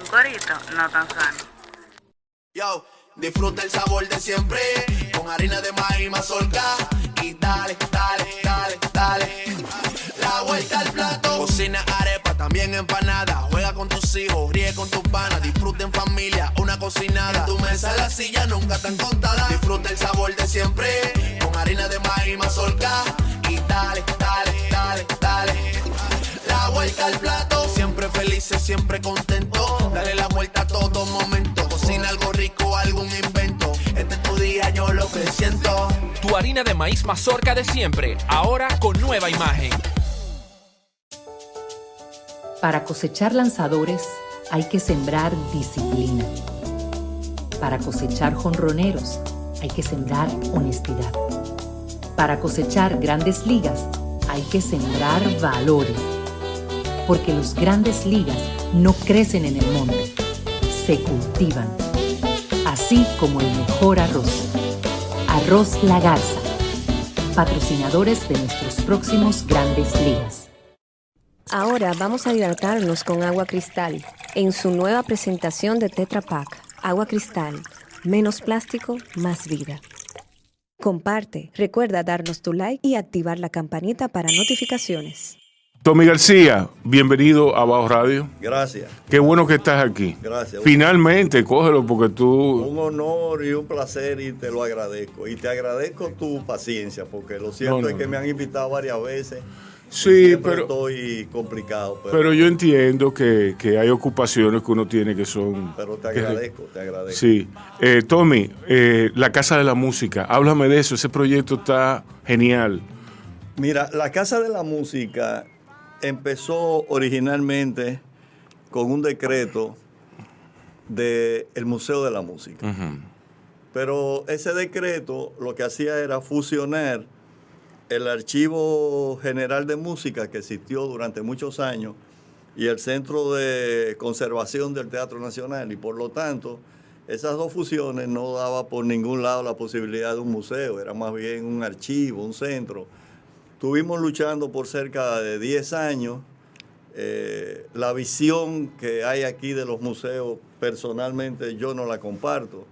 corito no tan sano. Yo, disfruta el sabor de siempre, con harina de maíz mazorca, y dale, dale, dale, dale, la vuelta al plato. Cocina arepa, también empanada, juega con tus hijos, ríe con tus panas, disfruta en familia, una cocinada. En tu mesa la silla nunca tan contada. Disfruta el sabor de siempre, con harina de maíz mazorca, y dale, dale, dale, dale, la vuelta al plato. Siempre felices, siempre contentos, dale la vuelta a todo momento. Cocina algo rico, algún invento, este es tu día, yo lo presiento. Tu harina de maíz mazorca de siempre, ahora con nueva imagen. Para cosechar lanzadores hay que sembrar disciplina. Para cosechar jonroneros hay que sembrar honestidad. Para cosechar grandes ligas hay que sembrar valores. Porque los grandes ligas no crecen en el monte, se cultivan. Así como el mejor arroz. Arroz La Garza, patrocinadores de nuestros próximos grandes ligas. Ahora vamos a hidratarnos con agua cristal en su nueva presentación de Tetra Pak. Agua cristal, menos plástico, más vida. Comparte, recuerda darnos tu like y activar la campanita para notificaciones. Tommy García, bienvenido a Bajo Radio. Gracias. Qué bueno que estás aquí. Gracias. Finalmente, cógelo porque tú... Un honor y un placer y te lo agradezco. Y te agradezco tu paciencia porque lo cierto es que me han invitado varias veces. Sí, pero estoy complicado. Pero yo entiendo que hay ocupaciones que uno tiene que son... Pero te agradezco, te agradezco. Sí. Tommy, la Casa de la Música, háblame de eso. Ese proyecto está genial. Mira, la Casa de la Música empezó originalmente con un decreto del Museo de la Música. Uh-huh. Pero ese decreto lo que hacía era fusionar el Archivo General de Música que existió durante muchos años y el Centro de Conservación del Teatro Nacional, y por lo tanto esas dos fusiones no daba por ningún lado la posibilidad de un museo, era más bien un archivo, un centro. Estuvimos luchando por cerca de 10 años. La visión que hay aquí de los museos, personalmente yo no la comparto.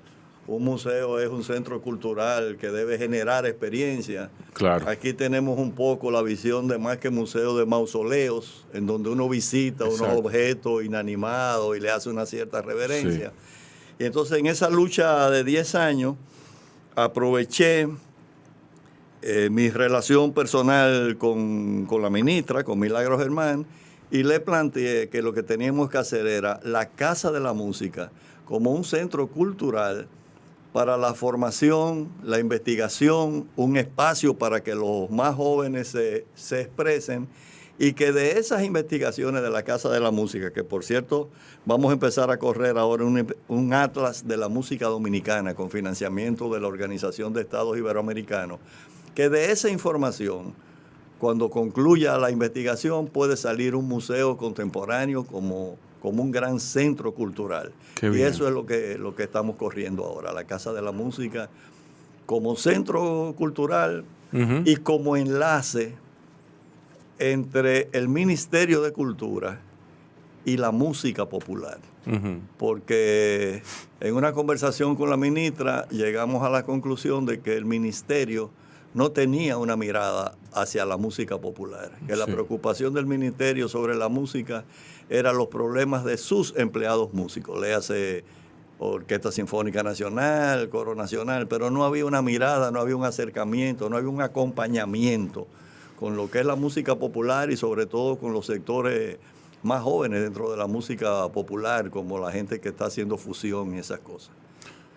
Un museo es un centro cultural que debe generar experiencia. Claro. Aquí tenemos un poco la visión de más que museo de mausoleos, en donde uno visita unos objetos inanimados y le hace una cierta reverencia. Sí. Y entonces en esa lucha de 10 años aproveché mi relación personal con la ministra, con Milagros Germán, y le planteé que lo que teníamos que hacer era la Casa de la Música como un centro cultural para la formación, la investigación, un espacio para que los más jóvenes se expresen, y que de esas investigaciones de la Casa de la Música, que por cierto vamos a empezar a correr ahora un atlas de la música dominicana con financiamiento de la Organización de Estados Iberoamericanos, que de esa información, cuando concluya la investigación, puede salir un museo contemporáneo como un gran centro cultural. Y eso es lo que estamos corriendo ahora, la Casa de la Música como centro cultural, uh-huh, y como enlace entre el Ministerio de Cultura y la música popular. Uh-huh. Porque en una conversación con la ministra llegamos a la conclusión de que el ministerio no tenía una mirada hacia la música popular, que la preocupación del ministerio sobre la música eran los problemas de sus empleados músicos, léase Orquesta Sinfónica Nacional, Coro Nacional, pero no había una mirada, no había un acercamiento, no había un acompañamiento con lo que es la música popular y sobre todo con los sectores más jóvenes dentro de la música popular, como la gente que está haciendo fusión y esas cosas.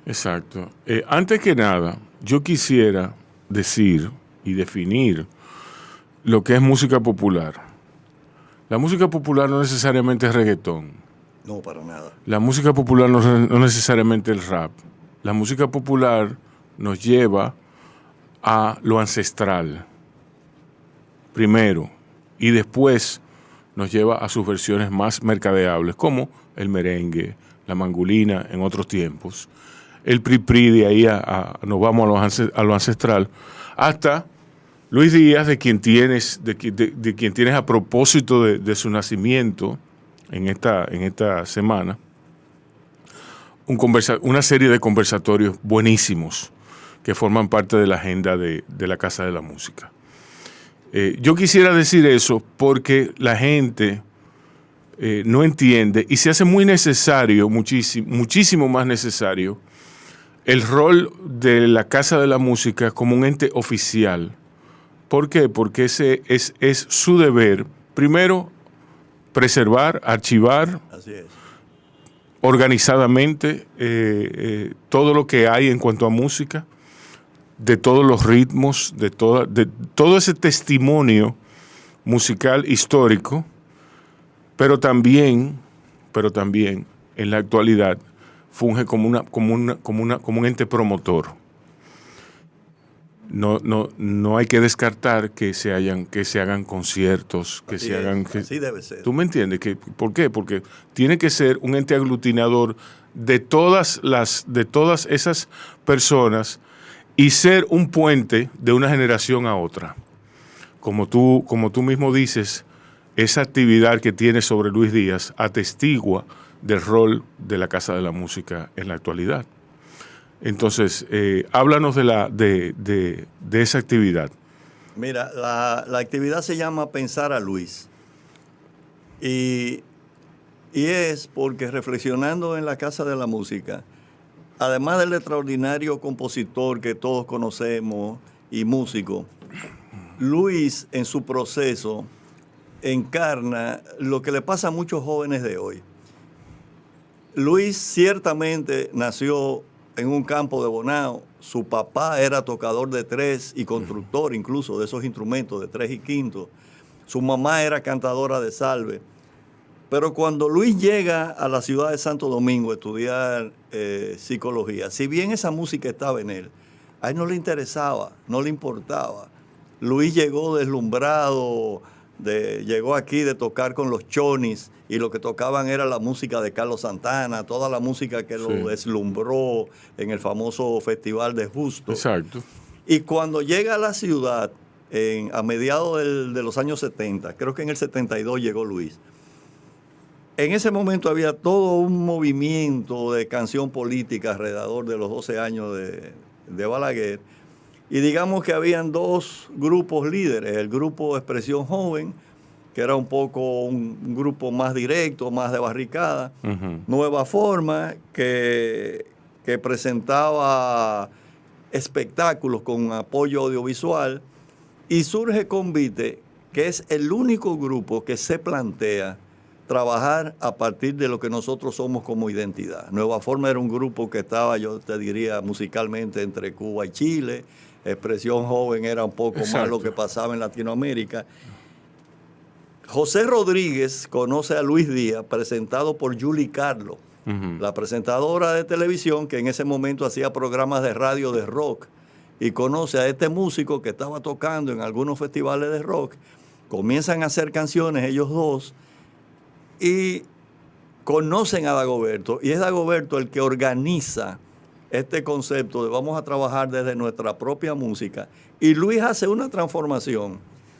Exacto. Antes que nada, yo quisiera decir y definir lo que es música popular. La música popular no necesariamente es reggaetón. No, para nada. La música popular no necesariamente el rap. La música popular nos lleva a lo ancestral, primero, y después nos lleva a sus versiones más mercadeables, como el merengue, la mangulina en otros tiempos. El pri-pri, de ahí nos vamos a lo ancestral, hasta Luis Díaz, de quien tienes a propósito de su nacimiento en esta semana, una serie de conversatorios buenísimos que forman parte de la agenda de la Casa de la Música. Yo quisiera decir eso porque la gente no entiende y se hace muy necesario, muchísimo más necesario, el rol de la Casa de la Música como un ente oficial. ¿Por qué? Porque ese es su deber, primero, preservar, archivar, Así es. organizadamente todo lo que hay en cuanto a música, de todos los ritmos, de todo ese testimonio musical histórico, pero también en la actualidad funge como un ente promotor. No hay que descartar que se hagan conciertos, que Así se hagan... es, así debe ser. ¿Tú me entiendes? ¿Por qué? Porque tiene que ser un ente aglutinador de todas esas personas y ser un puente de una generación a otra. Como tú mismo dices, esa actividad que tiene sobre Luis Díaz atestigua del rol de la Casa de la Música en la actualidad. Entonces, háblanos de esa actividad. Mira, la actividad se llama Pensar a Luis. Y es porque reflexionando en la Casa de la Música, además del extraordinario compositor que todos conocemos y músico, Luis en su proceso encarna lo que le pasa a muchos jóvenes de hoy. Luis ciertamente nació en un campo de Bonao. Su papá era tocador de tres y constructor incluso de esos instrumentos de tres y quinto. Su mamá era cantadora de salve. Pero cuando Luis llega a la ciudad de Santo Domingo a estudiar psicología, si bien esa música estaba en él, a él no le interesaba, no le importaba. Luis llegó deslumbrado, llegó aquí de tocar con los chonis y lo que tocaban era la música de Carlos Santana, toda la música que lo deslumbró en el famoso Festival de Justo. Exacto. Y cuando llega a la ciudad, a mediados de los años 70, creo que en el 72 llegó Luis, en ese momento había todo un movimiento de canción política alrededor de los 12 años de Balaguer. Y digamos que habían dos grupos líderes, el grupo Expresión Joven, que era un poco un grupo más directo, más de barricada, Nueva Forma, que presentaba espectáculos con apoyo audiovisual, y surge Convite, que es el único grupo que se plantea trabajar a partir de lo que nosotros somos como identidad. Nueva Forma era un grupo que estaba, yo te diría, musicalmente entre Cuba y Chile. Expresión Joven era un poco más lo que pasaba en Latinoamérica. José Rodríguez conoce a Luis Díaz, presentado por Julie Carlo, la presentadora de televisión que en ese momento hacía programas de radio de rock, y conoce a este músico que estaba tocando en algunos festivales de rock. Comienzan a hacer canciones ellos dos y conocen a Dagoberto, y es Dagoberto el que organiza este concepto de vamos a trabajar desde nuestra propia música, y Luis hace una transformación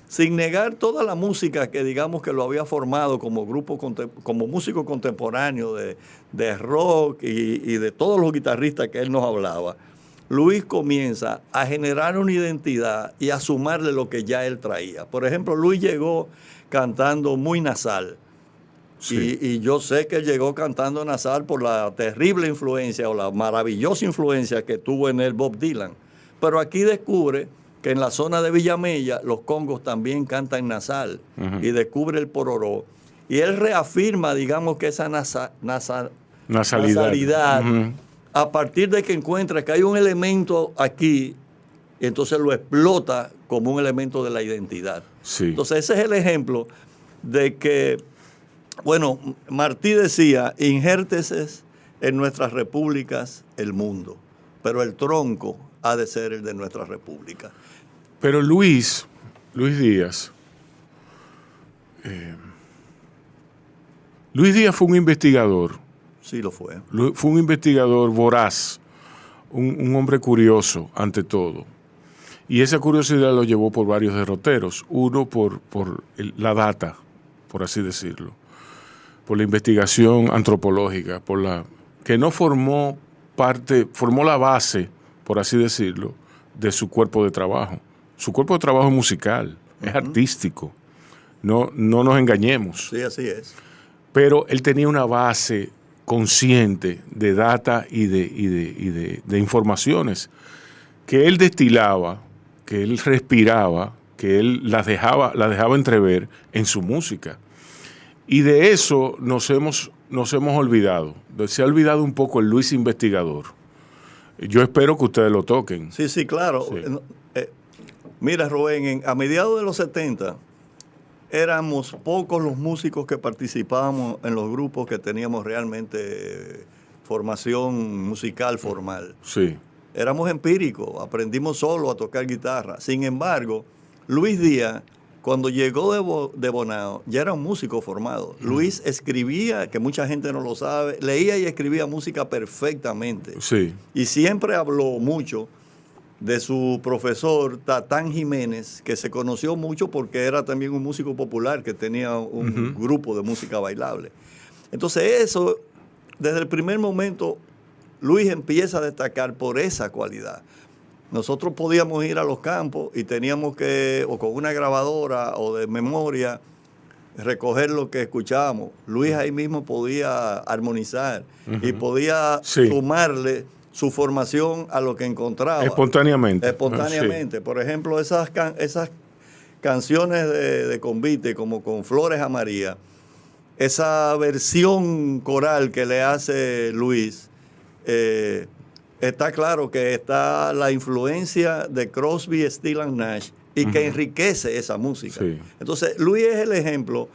sin negar toda la música que digamos que lo había formado como grupo, como músico contemporáneo de rock y de todos los guitarristas que él nos hablaba. Luis comienza a generar una identidad y a sumarle lo que ya él traía. Por ejemplo, Luis llegó cantando muy nasal. Sí. Y yo sé que él llegó cantando nasal por la terrible influencia o la maravillosa influencia que tuvo en él Bob Dylan. Pero aquí descubre que en la zona de Villamella los congos también cantan nasal, y descubre el pororó. Y él reafirma, digamos, que esa nasalidad a partir de que encuentra que hay un elemento aquí, y entonces lo explota como un elemento de la identidad. Sí. Entonces ese es el ejemplo de que, bueno, Martí decía, injértese en nuestras repúblicas el mundo, pero el tronco ha de ser el de nuestra república. Pero Luis Díaz fue un investigador. Sí, lo fue. Fue un investigador voraz, un hombre curioso ante todo. Y esa curiosidad lo llevó por varios derroteros. Uno por la data, por así decirlo, por la investigación antropológica, que no formó la base, por así decirlo, de su cuerpo de trabajo. Su cuerpo de trabajo es musical, es artístico. No nos engañemos. Sí, así es. Pero él tenía una base consciente de data y de informaciones que él destilaba, que él respiraba, que él las dejaba entrever en su música. Y de eso nos hemos olvidado. Se ha olvidado un poco el Luis investigador. Yo espero que ustedes lo toquen. Sí, claro. Sí. Mira, Rubén, a mediados de los 70 éramos pocos los músicos que participábamos en los grupos que teníamos realmente formación musical formal. Sí. Éramos empíricos, aprendimos solo a tocar guitarra. Sin embargo, Luis Díaz, cuando llegó de Bonao, ya era un músico formado. Luis escribía, que mucha gente no lo sabe, leía y escribía música perfectamente. Sí. Y siempre habló mucho de su profesor Tatán Jiménez, que se conoció mucho porque era también un músico popular que tenía un grupo de música bailable. Entonces eso, desde el primer momento, Luis empieza a destacar por esa cualidad. Nosotros podíamos ir a los campos y teníamos que, o con una grabadora o de memoria, recoger lo que escuchábamos. Luis ahí mismo podía armonizar y podía sumarle su formación a lo que encontraba. Espontáneamente. Espontáneamente. Por ejemplo, esas canciones de convite, como con Flores a María, esa versión coral que le hace Luis, está claro que está la influencia de Crosby, Stills and Nash y que enriquece esa música. Sí. Entonces, Luis es el ejemplo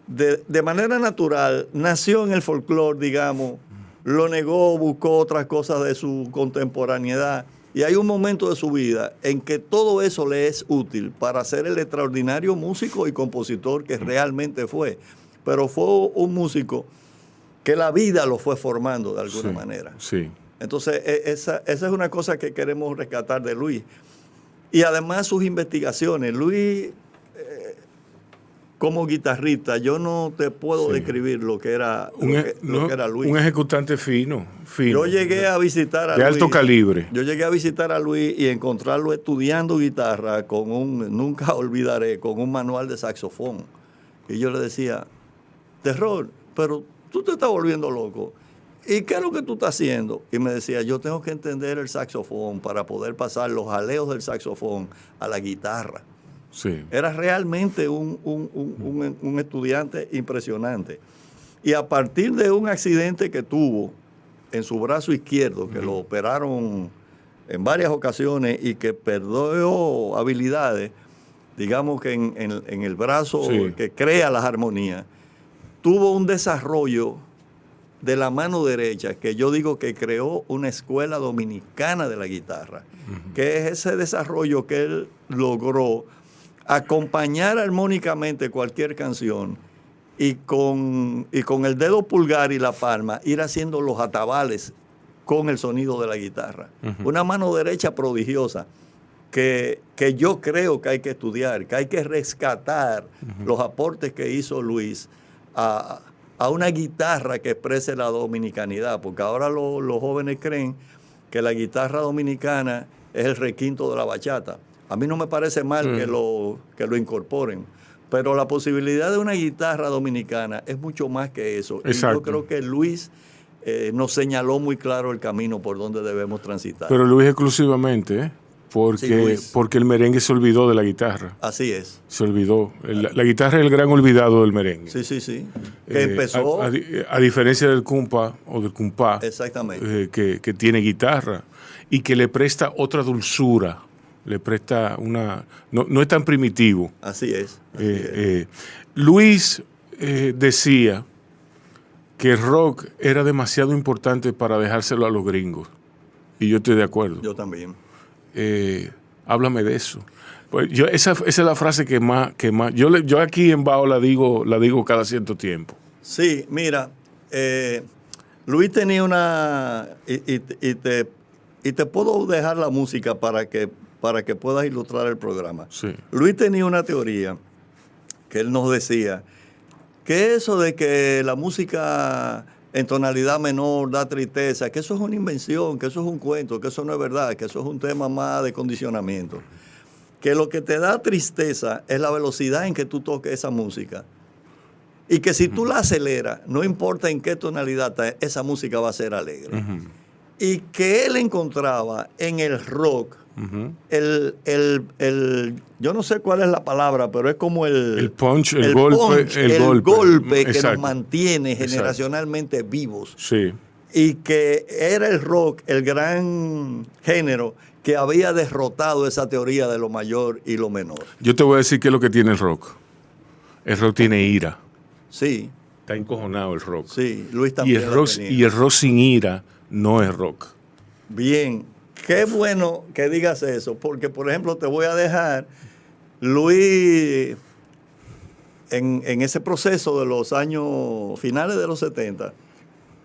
de manera natural, nació en el folclore, digamos, lo negó, buscó otras cosas de su contemporaneidad y hay un momento de su vida en que todo eso le es útil para ser el extraordinario músico y compositor que realmente fue. Pero fue un músico que la vida lo fue formando de alguna manera. Sí. Entonces, esa es una cosa que queremos rescatar de Luis. Y además sus investigaciones. Luis, como guitarrista, yo no te puedo describir lo que era, lo que era Luis. Un ejecutante fino. Yo llegué a visitar a Luis. De Luis. alto calibre. Yo llegué a visitar a Luis y encontrarlo estudiando guitarra nunca olvidaré, con un manual de saxofón. Y yo le decía, Terror, pero tú te estás volviendo loco. ¿Y qué es lo que tú estás haciendo? Y me decía, yo tengo que entender el saxofón para poder pasar los jaleos del saxofón a la guitarra. Sí. Era realmente un estudiante impresionante. Y a partir de un accidente que tuvo en su brazo izquierdo, que lo operaron en varias ocasiones y que perdió habilidades, digamos que en el brazo que crea las armonías, tuvo un desarrollo de la mano derecha, que yo digo que creó una escuela dominicana de la guitarra, que es ese desarrollo que él logró acompañar armónicamente cualquier canción y con el dedo pulgar y la palma ir haciendo los atabales con el sonido de la guitarra. Una mano derecha prodigiosa que yo creo que hay que estudiar, que hay que rescatar los aportes que hizo Luis a una guitarra que exprese la dominicanidad, porque ahora los jóvenes creen que la guitarra dominicana es el requinto de la bachata. A mí no me parece mal que lo incorporen, pero la posibilidad de una guitarra dominicana es mucho más que eso. Exacto. Y yo creo que Luis nos señaló muy claro el camino por donde debemos transitar. Pero Luis exclusivamente, porque el merengue se olvidó de la guitarra. Así es. Se olvidó. La guitarra es el gran olvidado del merengue. Sí. Que empezó... A diferencia del cumpa o del cumpá. Exactamente. Que tiene guitarra y que le presta otra dulzura. Le presta una... No es tan primitivo. Así es. Luis decía que el rock era demasiado importante para dejárselo a los gringos. Y yo estoy de acuerdo. Yo también. Háblame de eso. Pues esa es la frase que más yo aquí en Bao la digo cada cierto tiempo. Sí, mira, Luis tenía una y te puedo dejar la música para que puedas ilustrar el programa. Sí. Luis tenía una teoría que él nos decía que eso de que la música en tonalidad menor da tristeza, que eso es una invención, que eso es un cuento, que eso no es verdad, que eso es un tema más de condicionamiento. Que lo que te da tristeza es la velocidad en que tú toques esa música. Y que si tú la aceleras, no importa en qué tonalidad está, esa música va a ser alegre. Y que él encontraba en el rock yo no sé cuál es la palabra, pero es como el punch, el golpe que nos mantiene generacionalmente vivos. Sí. Y que era el rock el gran género que había derrotado esa teoría de lo mayor y lo menor. Yo te voy a decir qué es lo que tiene el rock. El rock tiene ira. Sí. Está encojonado el rock. Sí, Luis también. Y el rock sin ira no es rock. Bien. Qué bueno que digas eso, porque, por ejemplo, te voy a dejar, Luis, en ese proceso de los años finales de los 70,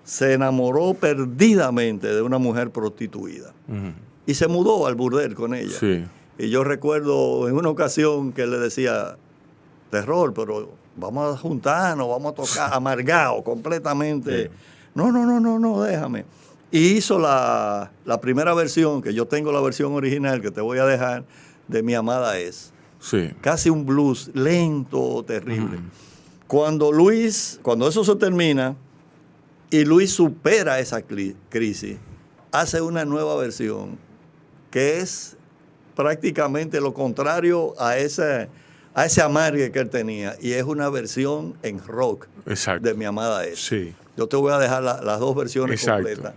se enamoró perdidamente de una mujer prostituida. Y se mudó al burdel con ella. Sí. Y yo recuerdo en una ocasión que él le decía, Terror, pero vamos a juntarnos, vamos a tocar, amargado completamente. Sí. No, déjame. Y hizo la primera versión, que yo tengo la versión original que te voy a dejar, de Mi Amada Es. Sí. Casi un blues lento, terrible. Cuando eso se termina y Luis supera esa crisis, hace una nueva versión que es prácticamente lo contrario a ese amargue que él tenía. Y es una versión en rock. Exacto. De Mi Amada Es. Sí. Yo te voy a dejar las dos versiones. Exacto. Completas.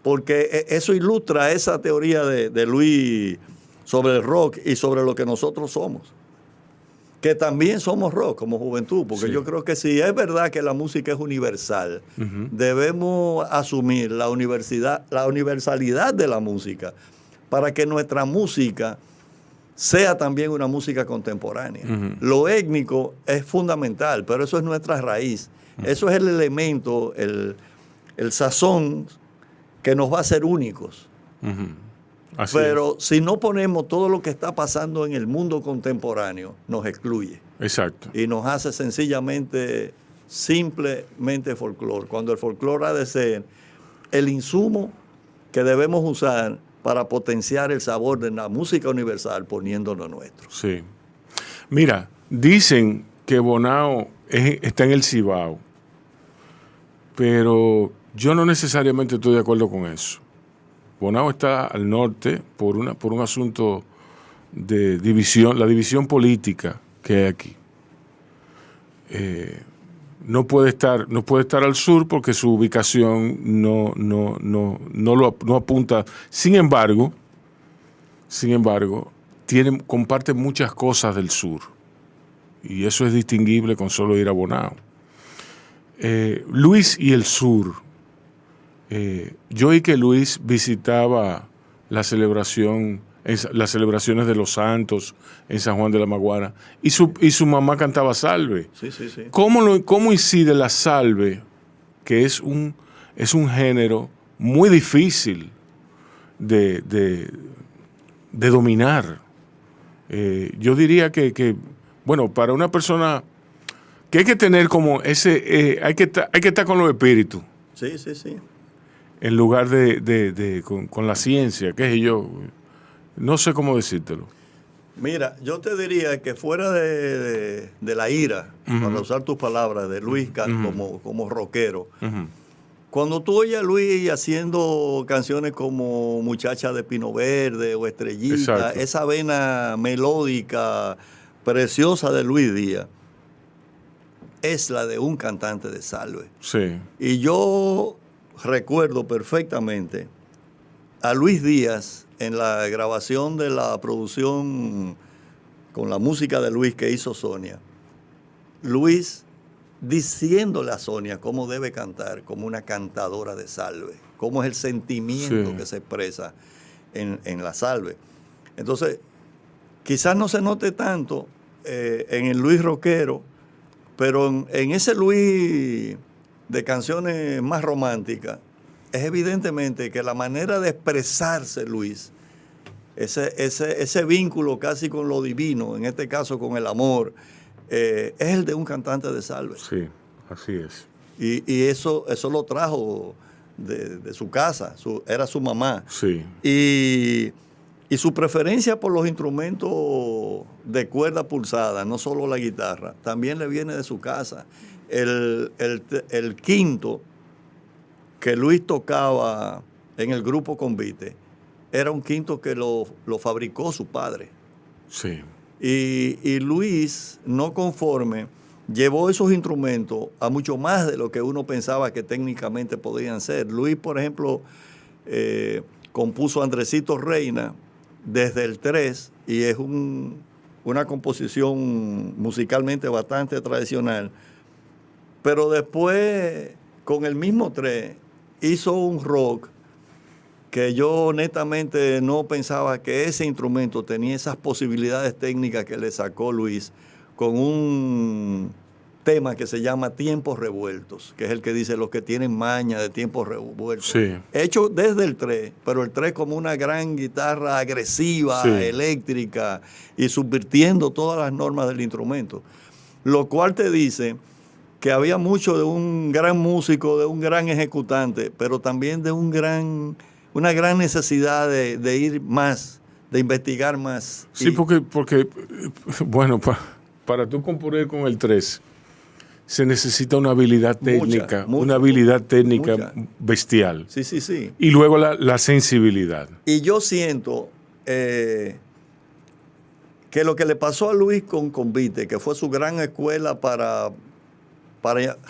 Porque eso ilustra esa teoría de Luis sobre el rock y sobre lo que nosotros somos. Que también somos rock como juventud, porque sí. Yo creo que si es verdad que la música es universal, debemos asumir la universalidad de la música para que nuestra música sea también una música contemporánea. Lo étnico es fundamental, pero eso es nuestra raíz. Eso es el elemento, el sazón que nos va a hacer únicos. Pero si no ponemos todo lo que está pasando en el mundo contemporáneo, nos excluye. Exacto. Y nos hace simplemente folclore. Cuando el folclore ha de ser el insumo que debemos usar para potenciar el sabor de la música universal poniéndolo nuestro. Sí. Mira, dicen que Bonao está en el Cibao, pero yo no necesariamente estoy de acuerdo con eso. Bonao está al norte por un asunto de división, la división política que hay aquí. No puede estar al sur porque su ubicación no apunta. Sin embargo, comparte muchas cosas del sur. Y eso es distinguible con solo ir a Bonao. Luis y el sur. Yo oí que Luis visitaba las celebraciones de los santos en San Juan de la Maguana y su mamá cantaba salve. Sí. ¿Cómo incide la salve, que es un género muy difícil de dominar? Yo diría que bueno, para una persona que hay que tener como hay que estar con los espíritus. Sí. En lugar con la ciencia, qué sé yo. No sé cómo decírtelo. Mira, yo te diría que fuera de la ira, para usar tus palabras, de Luis como rockero, cuando tú oyes a Luis haciendo canciones como Muchacha de Pino Verde o Estrellita, exacto, esa vena melódica preciosa de Luis Díaz, es la de un cantante de salve. Sí. Y yo recuerdo perfectamente a Luis Díaz en la grabación de la producción con la música de Luis que hizo Sonia. Luis diciéndole a Sonia cómo debe cantar como una cantadora de salve, cómo es el sentimiento que se expresa en la salve. Entonces, quizás no se note tanto en el Luis rockero, pero en ese Luis de canciones más románticas, es evidentemente que la manera de expresarse Luis, ese vínculo casi con lo divino, en este caso con el amor, es el de un cantante de salve. Sí, así es. Y eso lo trajo de su casa, era su mamá. Sí. Y su preferencia por los instrumentos de cuerda pulsada, no solo la guitarra, también le viene de su casa. El quinto que Luis tocaba en el grupo Convite era un quinto que lo fabricó su padre. Sí. Y Luis, no conforme, llevó esos instrumentos a mucho más de lo que uno pensaba que técnicamente podían ser. Luis, por ejemplo, compuso Andresito Reina desde el 3 y es una composición musicalmente bastante tradicional. Pero después, con el mismo 3, hizo un rock que yo honestamente no pensaba que ese instrumento tenía esas posibilidades técnicas que le sacó Luis con un tema que se llama Tiempos Revueltos, que es el que dice los que tienen maña de tiempos revueltos. Sí. Hecho desde el 3, pero el 3 como una gran guitarra agresiva, sí, eléctrica y subvirtiendo todas las normas del instrumento. Lo cual te dice que había mucho de un gran músico, de un gran ejecutante, pero también de una gran necesidad de ir más, de investigar más. Sí, porque bueno, para tú componer con el 3 se necesita una habilidad técnica, una habilidad técnica bestial. Sí, sí, sí. Y luego la sensibilidad. Y yo siento que lo que le pasó a Luis con Convite, que fue su gran escuela para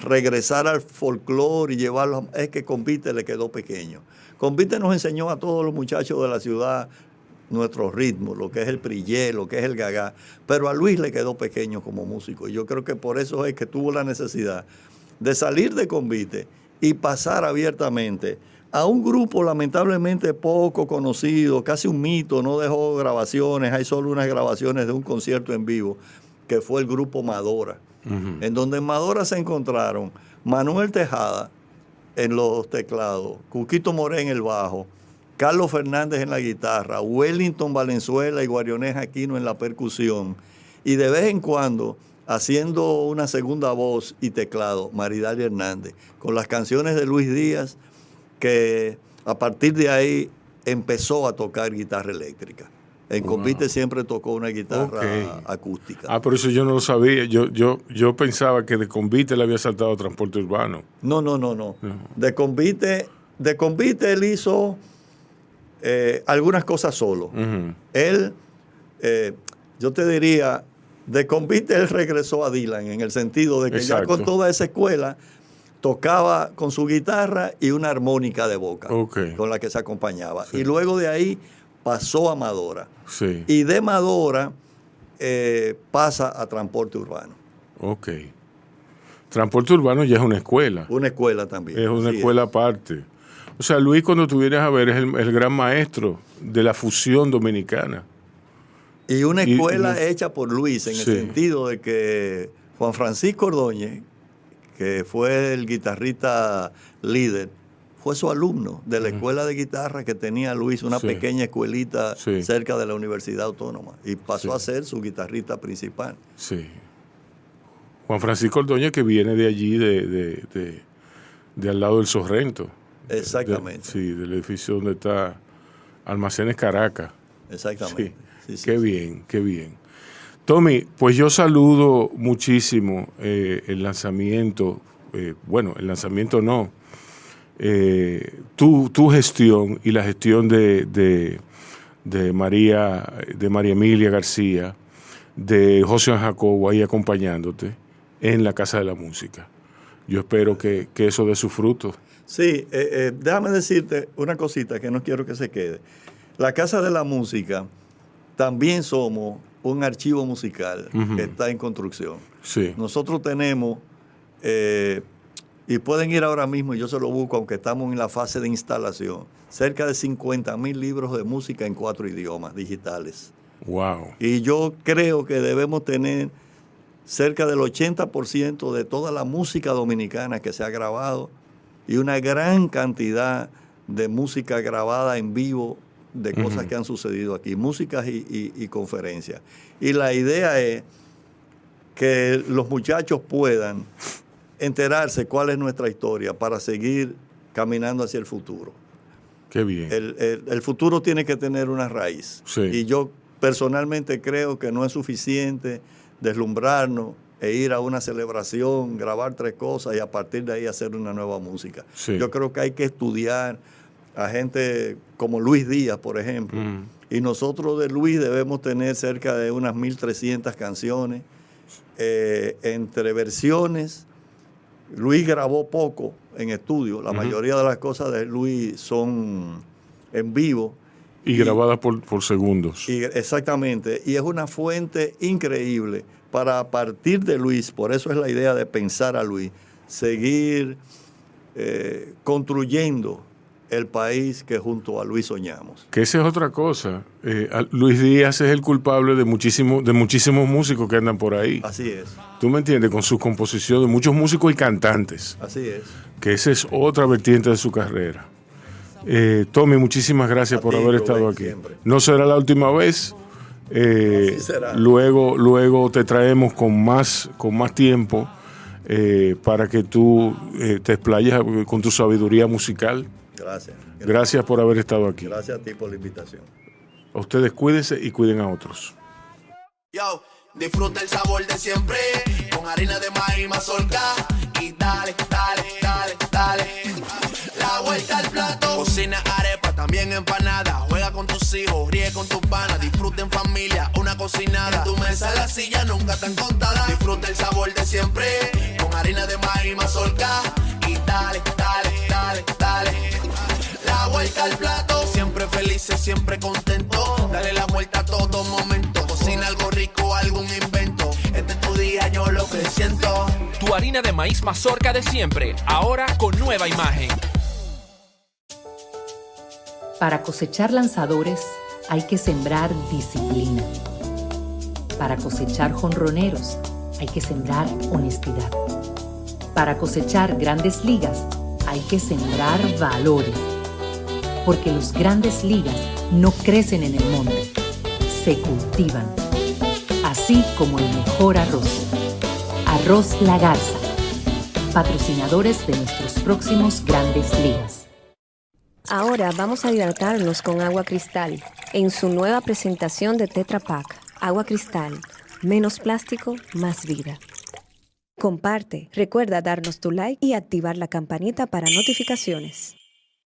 regresar al folclore y llevarlo, es que Convite le quedó pequeño. Convite nos enseñó a todos los muchachos de la ciudad nuestros ritmos, lo que es el prillé, lo que es el gagá, pero a Luis le quedó pequeño como músico. Y yo creo que por eso es que tuvo la necesidad de salir de Convite y pasar abiertamente a un grupo lamentablemente poco conocido, casi un mito, no dejó grabaciones, hay solo unas grabaciones de un concierto en vivo, que fue el grupo Madora, en donde en Madora se encontraron Manuel Tejada en los teclados, Cuquito Moré en el bajo, Carlos Fernández en la guitarra, Wellington Valenzuela y Guarionés Aquino en la percusión, y de vez en cuando, haciendo una segunda voz y teclado, Maridalia Hernández, con las canciones de Luis Díaz, que a partir de ahí empezó a tocar guitarra eléctrica. En Convite siempre tocó una guitarra acústica. Pero eso yo no lo sabía. Yo pensaba que de Convite le había saltado Transporte Urbano. No. De Convite él hizo algunas cosas solo. Él, yo te diría, de Convite él regresó a Dylan, en el sentido de que ya con toda esa escuela tocaba con su guitarra y una armónica de boca con la que se acompañaba. Sí. Y luego de ahí pasó a Madora. Sí. Y de Madora pasa a Transporte Urbano. Ok. Transporte Urbano ya es una escuela. Una escuela también. Es una escuela aparte. O sea, Luis, cuando tú vienes a ver, es el gran maestro de la fusión dominicana. Y una escuela hecha por Luis, en el sentido de que Juan Francisco Ordóñez, que fue el guitarrista líder, fue su alumno de la escuela de guitarra que tenía Luis, una pequeña escuelita cerca de la Universidad Autónoma, y pasó a ser su guitarrista principal. Sí. Juan Francisco Ordóñez, que viene de allí, de al lado del Sorrento. Exactamente. Del edificio donde está Almacenes Caracas. Exactamente. Sí. Qué bien, qué bien. Tommy, pues yo saludo muchísimo el lanzamiento, el lanzamiento no, tu gestión y la gestión de María Emilia García, de José Jacobo ahí acompañándote en la Casa de la Música. Yo espero que eso dé su fruto. Sí, déjame decirte una cosita que no quiero que se quede. La Casa de la Música también somos un archivo musical que está en construcción. Sí. Nosotros tenemos, y pueden ir ahora mismo, y yo se lo busco, aunque estamos en la fase de instalación, cerca de 50,000 libros de música en 4 idiomas digitales. Wow. Y yo creo que debemos tener cerca del 80% de toda la música dominicana que se ha grabado y una gran cantidad de música grabada en vivo de cosas que han sucedido aquí, músicas y conferencias. Y la idea es que los muchachos puedan enterarse cuál es nuestra historia para seguir caminando hacia el futuro. Qué bien. El futuro tiene que tener una raíz. Sí. Y yo personalmente creo que no es suficiente deslumbrarnos e ir a una celebración, grabar 3 cosas y a partir de ahí hacer una nueva música. Sí. Yo creo que hay que estudiar a gente como Luis Díaz, por ejemplo. Y nosotros de Luis debemos tener cerca de unas 1.300 canciones entre versiones. Luis grabó poco en estudio. La mayoría de las cosas de Luis son en vivo. Y grabadas por segundos. Exactamente. Y es una fuente increíble para, a partir de Luis, por eso es la idea de pensar a Luis, seguir construyendo el país que junto a Luis soñamos. Que esa es otra cosa. Luis Díaz es el culpable de muchísimos músicos que andan por ahí. Así es. ¿Tú me entiendes? Con sus composiciones, muchos músicos y cantantes. Así es. Que esa es otra vertiente de su carrera. Tommy, muchísimas gracias por haber estado aquí. Siempre. No será la última vez. Así será. Luego te traemos con más tiempo para que tú te explayes con tu sabiduría musical. Gracias. Gracias por haber estado aquí. Gracias a ti por la invitación. A ustedes cuídense y cuiden a otros. Yo, disfruta el sabor de siempre, con harina de maíz mazorca, y dale, dale, dale, dale, la vuelta al plato. Cocina arepa, también empanada, juega con tus hijos, ríe con tus panas, disfruta en familia, una cocinada. En tu mesa las sillas nunca tan contadas. Disfruta el sabor de siempre, con harina de maíz mazorca, y dale, dale, dale, dale, la vuelta al plato. Siempre felices, siempre contentos, dale la vuelta a todo momento. Cocina algo rico, algún invento, este es tu día, yo lo que siento. Tu harina de maíz mazorca de siempre, ahora con nueva imagen. Para cosechar lanzadores hay que sembrar disciplina. Para cosechar jonroneros hay que sembrar honestidad. Para cosechar grandes ligas hay que sembrar valores. Porque los grandes ligas no crecen en el monte, se cultivan. Así como el mejor arroz. Arroz La Garza, patrocinadores de nuestros próximos grandes ligas. Ahora vamos a hidratarnos con agua cristal en su nueva presentación de Tetra Pak. Agua cristal, menos plástico, más vida. Comparte, recuerda darnos tu like y activar la campanita para notificaciones.